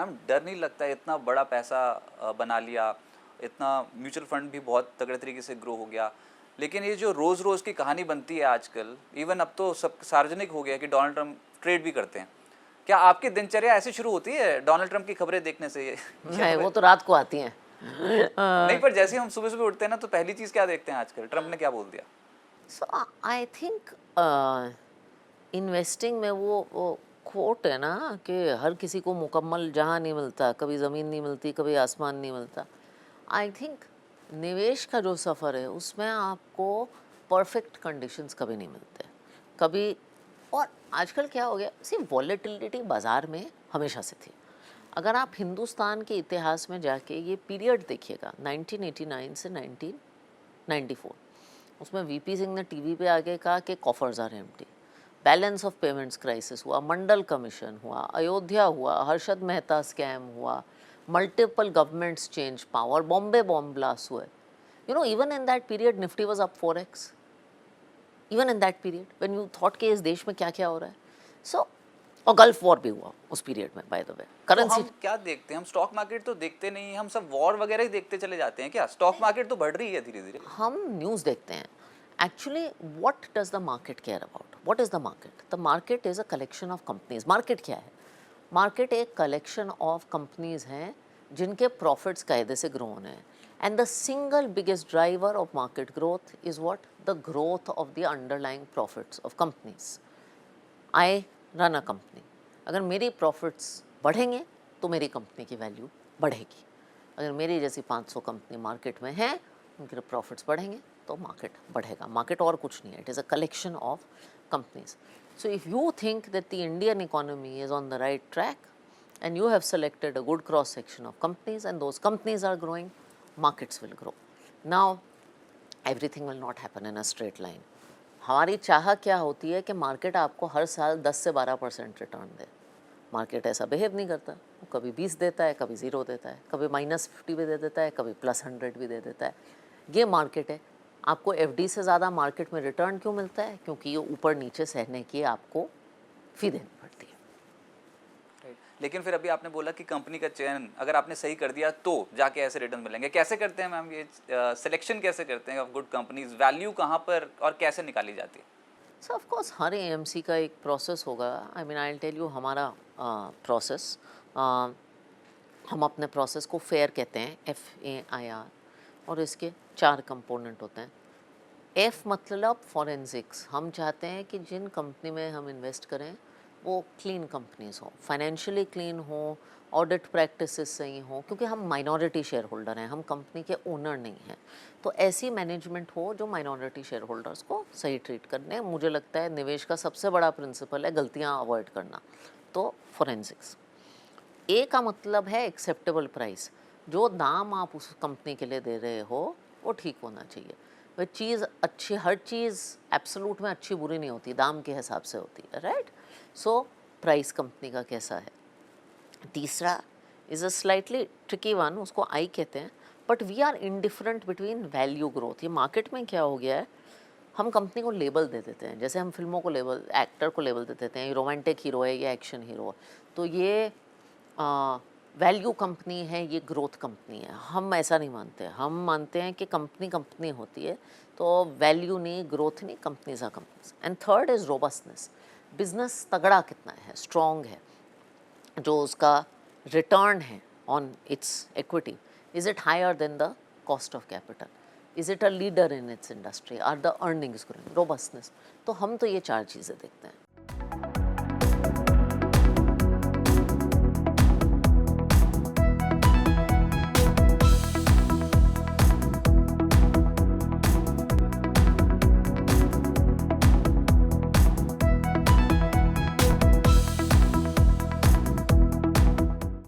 Ma'am डर नहीं लगता है, इतना बड़ा पैसा बना लिया, इतना म्यूचुअल फंड भी बहुत तगड़े तरीके से ग्रो हो गया, लेकिन ये जो रोज़ रोज़ की कहानी बनती है आजकल, इवन अब तो सब सार्वजनिक हो गया कि डोनाल्ड ट्रंप ट्रेड भी करते हैं। क्या आपकी दिनचर्या ऐसे शुरू होती है डोनाल्ड ट्रंप की खबरें देखने से? या नहीं, वो तो रात को आती हैं। नहीं, पर जैसे हम सुबह सुबह उठते हैं ना, तो पहली चीज़ क्या देखते हैं आजकल, ट्रंप ने क्या बोल दिया? सो आई थिंक इन्वेस्टिंग में वो खोट है ना कि हर किसी को मुकम्मल जहाँ नहीं मिलता, कभी ज़मीन नहीं मिलती, कभी आसमान नहीं मिलता। आई थिंक निवेश का जो सफ़र है उसमें आपको परफेक्ट कंडीशंस कभी नहीं मिलते, कभी। और आजकल क्या हो गया, सिर्फ वॉलेटिलिटी बाज़ार में हमेशा से थी। अगर आप हिंदुस्तान के इतिहास में जाके ये पीरियड देखिएगा 1989 से 1994, उसमें वीपी सिंह ने टीवी पे आके कहा कि coffers are empty, balance of payments crisis हुआ, मंडल कमीशन हुआ, अयोध्या हुआ, हर्षद मेहता स्कैम हुआ, multiple governments change power, Bombay bomb blast हुए। You know, even in that period Nifty was up 4x, even in that period when you thought कि इस देश में क्या क्या हो रहा है। सो और गल्फ वॉर भी हुआ उस पीरियड में, बाय द वे। तो करेंसी, हम क्या देखते हैं? हम स्टॉक मार्केट तो देखते नहीं, हम सब वॉर वगैरह ही देखते चले जाते हैं क्या? स्टॉक मार्केट तो बढ़ रही है धीरे धीरे। हम न्यूज़ देखते हैं। Actually what does the market care about? What is the market? The market is a collection of companies. Market क्या है? मार्केट एक कलेक्शन ऑफ कंपनीज हैं जिनके प्रॉफिट्स कायदे से ग्रो होने हैं। And the single biggest driver of market growth is what? The growth of the underlying profits of companies. I run a company, अगर मेरी प्रॉफिट्स बढ़ेंगे तो मेरी कंपनी की वैल्यू बढ़ेगी। अगर मेरी जैसी 500 कंपनी मार्केट में हैं, उनके प्रॉफिट्स बढ़ेंगे तो मार्केट बढ़ेगा। मार्केट और कुछ नहीं है, it is a collection of companies. So if you think that the Indian economy is on the right track and you have selected a good cross section of companies and those companies are growing, markets will grow. Now everything will not happen in a straight line. हमारी चाह क्या होती है कि market आपको हर साल 10 से 12% return दे। Market ऐसा बिहेव नहीं करता, वो कभी 20 देता है, कभी 0 देता है, कभी -50 भी दे देता है, कभी +100 भी दे देता है। ये मार्केट है। आपको एफडी से ज़्यादा मार्केट में रिटर्न क्यों मिलता है? क्योंकि ये ऊपर नीचे सहने की आपको फ़ी देनी पड़ती है। लेकिन फिर अभी आपने बोला कि कंपनी का चयन अगर आपने सही कर दिया तो जाके ऐसे रिटर्न मिलेंगे। कैसे करते हैं मैम ये सिलेक्शन कैसे करते हैं ऑफ गुड कंपनीज? वैल्यू कहाँ पर और कैसे निकाली जाती है? सो ऑफ कोर्स हर एएमसी का एक प्रोसेस होगा। I mean I will tell you हमारा प्रोसेस। हम अपने प्रोसेस को फेयर कहते हैं, FAIR, और इसके 4 कंपोनेंट होते हैं। F मतलब फॉरेंसिक्स। हम चाहते हैं कि जिन कंपनी में हम इन्वेस्ट करें वो क्लीन कंपनीज हो, फाइनेंशियली क्लीन हो, ऑडिट प्रैक्टिसेस सही हो, क्योंकि हम माइनॉरिटी शेयर होल्डर हैं, हम कंपनी के ओनर नहीं हैं। तो ऐसी मैनेजमेंट हो जो माइनॉरिटी शेयर होल्डर्स को सही ट्रीट करने। मुझे लगता है निवेश का सबसे बड़ा प्रिंसिपल है गलतियां अवॉइड करना। तो फॉरेंसिक्स। ए का मतलब है एक्सेप्टेबल प्राइस। जो दाम आप उस कंपनी के लिए दे रहे हो वो ठीक होना चाहिए। वह चीज़ अच्छी, हर चीज़ एब्सोल्यूट में अच्छी बुरी नहीं होती, दाम के हिसाब से होती है, राइट? सो प्राइस कंपनी का कैसा है। तीसरा is a slightly tricky one, उसको आई कहते हैं, but we are indifferent between value growth. ये मार्केट में क्या हो गया है, हम कंपनी को लेबल दे देते हैं, जैसे हम फिल्मों को लेबल, एक्टर को लेबल दे देते हैं, ये रोमांटिक हीरो है, ये एक्शन हीरो है, तो ये वैल्यू कंपनी है, ये ग्रोथ कंपनी है। हम ऐसा नहीं मानते, हम मानते हैं कि कंपनी कंपनी होती है, तो वैल्यू नहीं, ग्रोथ नहीं, companies are companies. And third is robustness. Business तगड़ा कितना है, स्ट्रॉन्ग है, जो उसका रिटर्न है on its equity, is it higher than the cost of capital, is it a leader in its industry, are the earnings growing, robustness. तो हम तो ये 4 चीज़ें देखते हैं।